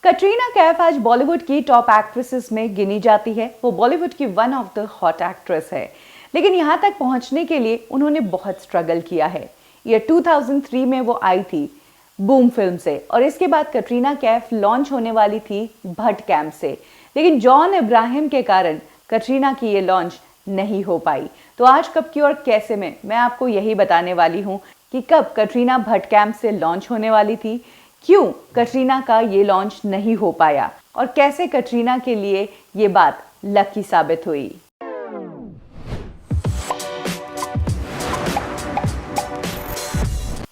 कटरीना कैफ आज बॉलीवुड की top actresses में गिनी जाती है। वो बॉलीवुड की one of the hot actress है, लेकिन यहाँ तक पहुँचने के लिए उन्होंने बहुत स्ट्रगल किया है। ईयर 2003 में वो आई थी बूम फिल्म से, और इसके बाद कटरीना कैफ लॉन्च होने वाली थी भट्ट कैंप से, लेकिन जॉन इब्राहिम के कारण कटरीना की ये लॉन्च नहीं हो पाई। तो आज कब की और कैसे में मैं आपको यही बताने वाली हूँ कि कब कटरीना भट्ट कैंप से लॉन्च होने वाली थी, क्यों कटरीना का ये लॉन्च नहीं हो पाया और कैसे कटरीना के लिए ये बात लकी साबित हुई।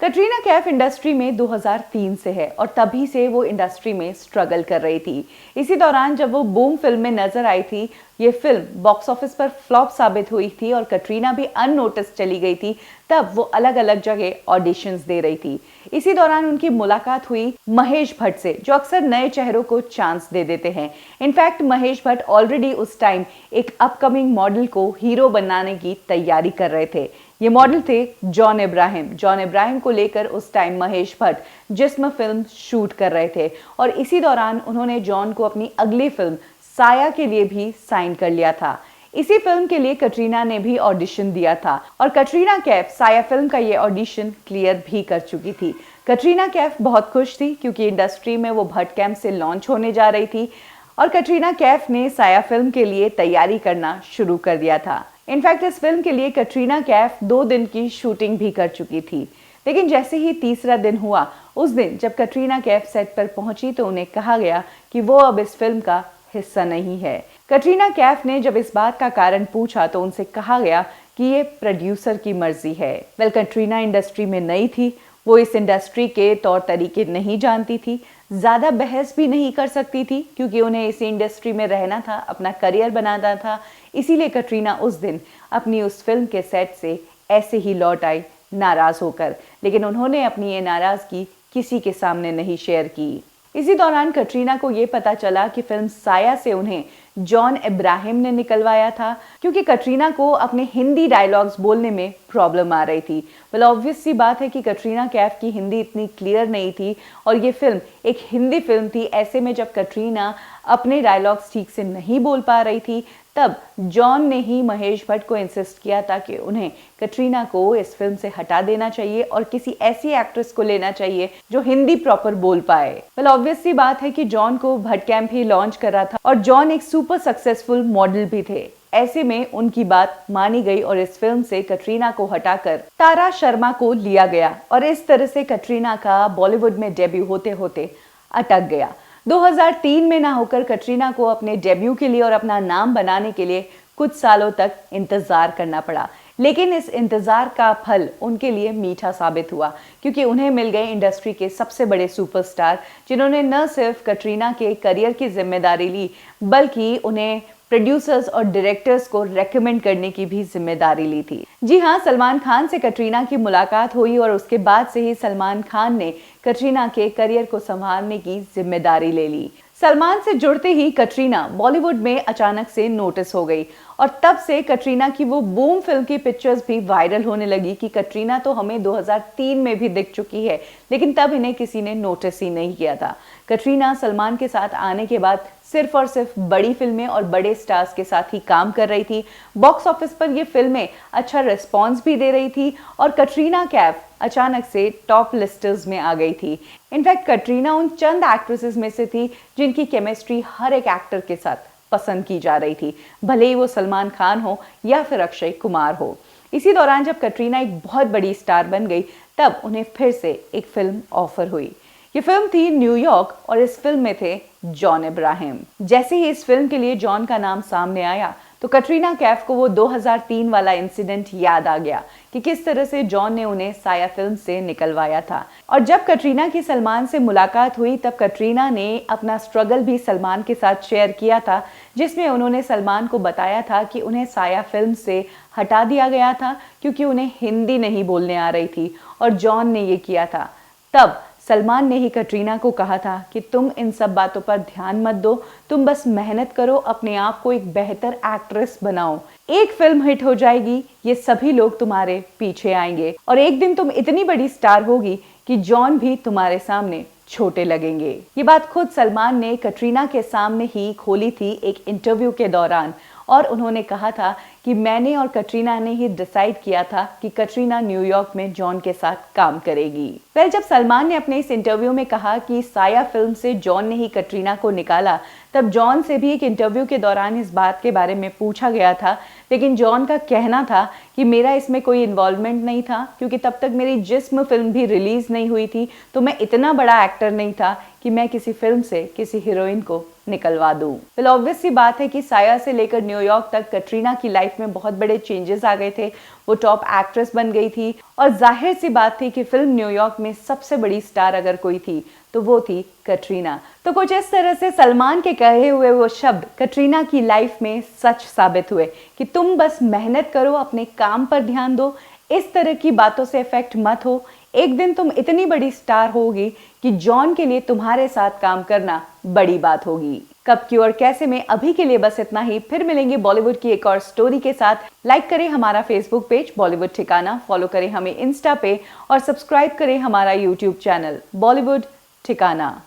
कटरीना कैफ इंडस्ट्री में 2003 से है और तभी से वो इंडस्ट्री में स्ट्रगल कर रही थी। इसी दौरान जब वो बूम फिल्म में नजर आई थी, ये फिल्म बॉक्स ऑफिस पर फ्लॉप साबित हुई थी और कटरीना भी अननोटिस चली गई थी। तब वो अलग अलग जगह ऑडिशंस दे रही थी। इसी दौरान उनकी मुलाकात हुई महेश भट्ट से, जो अक्सर नए चेहरों को चांस दे देते हैं। इनफैक्ट महेश भट्ट ऑलरेडी उस टाइम एक अपकमिंग मॉडल को हीरो बनाने की तैयारी कर रहे थे। ये मॉडल थे जॉन इब्राहिम को लेकर उस टाइम महेश भट्ट जिस्म फिल्म शूट कर रहे थे और इसी दौरान उन्होंने जॉन को अपनी अगली फिल्म साया के लिए भी साइन कर लिया था। इसी फिल्म के लिए कटरीना ने भी ऑडिशन दिया था और कटरीना कैफ साया फिल्म का ये ऑडिशन क्लियर भी कर चुकी थी। कटरीना कैफ बहुत खुश थी क्योंकि इंडस्ट्री में वो भट्ट कैंप से लॉन्च होने जा रही थी और कटरीना कैफ ने साया फिल्म के लिए तैयारी करना शुरू कर दिया था। इनफैक्ट इस फिल्म के लिए कटरीना कैफ 2 दिन की शूटिंग भी कर चुकी थी, लेकिन जैसे ही तीसरा दिन हुआ, उस दिन जब कटरीना कैफ सेट पर पहुंची तो उन्हें कहा गया कि वो अब इस फिल्म का हिस्सा नहीं है। कटरीना कैफ ने जब इस बात का कारण पूछा तो उनसे कहा गया कि ये प्रोड्यूसर की मर्जी है। कटरीना इंडस्ट्री में नई थी, वो इस इंडस्ट्री के तौर तरीके नहीं जानती थी, ज़्यादा बहस भी नहीं कर सकती थी क्योंकि उन्हें इसी इंडस्ट्री में रहना था, अपना करियर बनाना था। इसीलिए कटरीना उस दिन अपनी उस फिल्म के सेट से ऐसे ही लौट आई नाराज़ होकर, लेकिन उन्होंने अपनी ये नाराज़गी किसी के सामने नहीं शेयर की। इसी दौरान कटरीना को ये पता चला कि फिल्म साया से उन्हें जॉन इब्राहिम ने निकलवाया था क्योंकि कटरीना को अपने हिंदी डायलॉग्स बोलने में प्रॉब्लम आ रही थी। ऑब्वियस सी बात है कि कटरीना कैफ की हिंदी इतनी क्लियर नहीं थी और ये फिल्म एक हिंदी फिल्म थी। ऐसे में जब कटरीना अपने डायलॉग्स ठीक से नहीं बोल पा रही थी, तब जॉन ने ही महेश भट्ट को इंसिस्ट किया था कि उन्हें कटरीना को इस फिल्म से हटा देना चाहिए और किसी ऐसी एक्ट्रेस को लेना चाहिए जो हिंदी प्रॉपर बोल पाए। ऑब्वियस सी बात है कि जॉन को भट्ट कैंप ही लॉन्च कर रहा था और जॉन एक सुपर सक्सेसफुल मॉडल भी थे। ऐसे में उनकी बात मानी गई और इस फिल्म से कटरीना को हटाकर तारा शर्मा को लिया गया और इस तरह से कटरीना का बॉलीवुड में डेब्यू होते होते अटक गया। 2003 में ना होकर कटरीना को अपने डेब्यू के लिए और अपना नाम बनाने के लिए कुछ सालों तक इंतजार करना पड़ा, लेकिन इस इंतजार का फल उनके लिए मीठा साबित हुआ क्योंकि उन्हें मिल गए इंडस्ट्री के सबसे बड़े सुपरस्टार, जिन्होंने न सिर्फ कटरीना के करियर की जिम्मेदारी ली बल्कि उन्हें प्रोड्यूसर्स और डायरेक्टर्स को रेकमेंड करने की भी जिम्मेदारी ली थी। जी हाँ, सलमान खान से कटरीना की मुलाकात हुई और उसके बाद से ही सलमान खान ने कटरीना के करियर को संभालने की जिम्मेदारी ले ली। सलमान से जुड़ते ही कटरीना बॉलीवुड में अचानक से नोटिस हो गई और तब से कटरीना की वो बूम फिल्म की पिक्चर्स भी वायरल होने लगी कि कटरीना तो हमें 2003 में भी दिख चुकी है, लेकिन तब इन्हें किसी ने नोटिस ही नहीं किया था। कटरीना सलमान के साथ आने के बाद सिर्फ और सिर्फ बड़ी फिल्में और बड़े स्टार्स के साथ ही काम कर रही थी। बॉक्स ऑफिस पर ये फिल्में अच्छा रिस्पॉन्स भी दे रही थी और कटरीना कैफ अचानक से टॉप लिस्टर्स में आ गई थी। इनफैक्ट कटरीना उन चंद एक्ट्रेसेस में से थी जिनकी केमिस्ट्री हर एक एक्टर के साथ पसंद की जा रही थी, भले ही वो सलमान खान हो या फिर अक्षय कुमार हो। इसी दौरान जब कटरीना एक बहुत बड़ी स्टार बन गई, तब उन्हें फिर से एक फिल्म ऑफर हुई। ये फिल्म थी न्यूयॉर्क और इस फिल्म में थे जॉन इब्राहिम। जैसे ही इस फिल्म के लिए जॉन का नाम सामने आया तो कटरीना कैफ को वो 2003 वाला इंसिडेंट याद आ गया कि किस तरह से जॉन ने उन्हें साया फिल्म से निकलवाया था। और जब कटरीना की सलमान से मुलाकात हुई तब कटरीना ने अपना स्ट्रगल भी सलमान के साथ शेयर किया था, जिसमें उन्होंने सलमान को बताया था कि उन्हें साया फिल्म से हटा दिया गया था क्योंकि उन्हें हिंदी नहीं बोलने आ रही थी और जॉन ने ये किया था। तब सलमान ने ही कटरीना को कहा था कि तुम इन सब बातों पर ध्यान मत दो, तुम बस मेहनत करो, अपने आप को एक बेहतर एक्ट्रेस बनाओ, एक फिल्म हिट हो जाएगी, ये सभी लोग तुम्हारे पीछे आएंगे और एक दिन तुम इतनी बड़ी स्टार होगी कि जॉन भी तुम्हारे सामने छोटे लगेंगे। ये बात खुद सलमान ने कटरीना के सामने ही खोली थी एक इंटरव्यू के दौरान, और उन्होंने कहा था कि मैंने और कटरीना ने ही डिसाइड किया था कि कटरीना न्यूयॉर्क में जॉन के साथ काम करेगी। जब सलमान ने अपने इस इंटरव्यू में कहा कि साया फिल्म से जॉन ने ही कटरीना को निकाला, तब जॉन से भी एक इंटरव्यू के दौरान इस बात के बारे में पूछा गया था, लेकिन जॉन का कहना था कि मेरा इसमें कोई इन्वॉल्वमेंट नहीं था, क्योंकि तब तक मेरी जिस्म फिल्म भी रिलीज नहीं हुई थी, तो मैं इतना बड़ा एक्टर नहीं था कि मैं किसी फिल्म से किसी हीरोइन को निकलवा दूं। वेल ऑब्वियस सी बात है कि साया से लेकर न्यूयॉर्क तक कटरीना की लाइफ में बहुत बड़े चेंजेस आ गए थे। वो टॉप एक्ट्रेस बन गई थी और जाहिर सी बात थी कि फिल्म न्यूयॉर्क में सबसे बड़ी स्टार अगर कोई थी तो वो थी कटरीना। तो कुछ इस तरह से सलमान के कहे हुए वो शब्द कटरीना की लाइफ में सच साबित हुए कि तुम बस मेहनत करो, अपने काम पर ध्यान दो, इस तरह की बातों से इफेक्ट मत हो। एक दिन तुम इतनी बड़ी स्टार होगी कि जॉन के लिए तुम्हारे साथ काम करना बड़ी बात होगी। कब, क्यों और कैसे में अभी के लिए बस इतना ही। फिर मिलेंगे बॉलीवुड की एक और स्टोरी के साथ। लाइक करें हमारा फेसबुक पेज बॉलीवुड ठिकाना, फॉलो करें हमें इंस्टा पे और सब्सक्राइब करें हमारा यूट्यूब चैनल बॉलीवुड ठिकाना।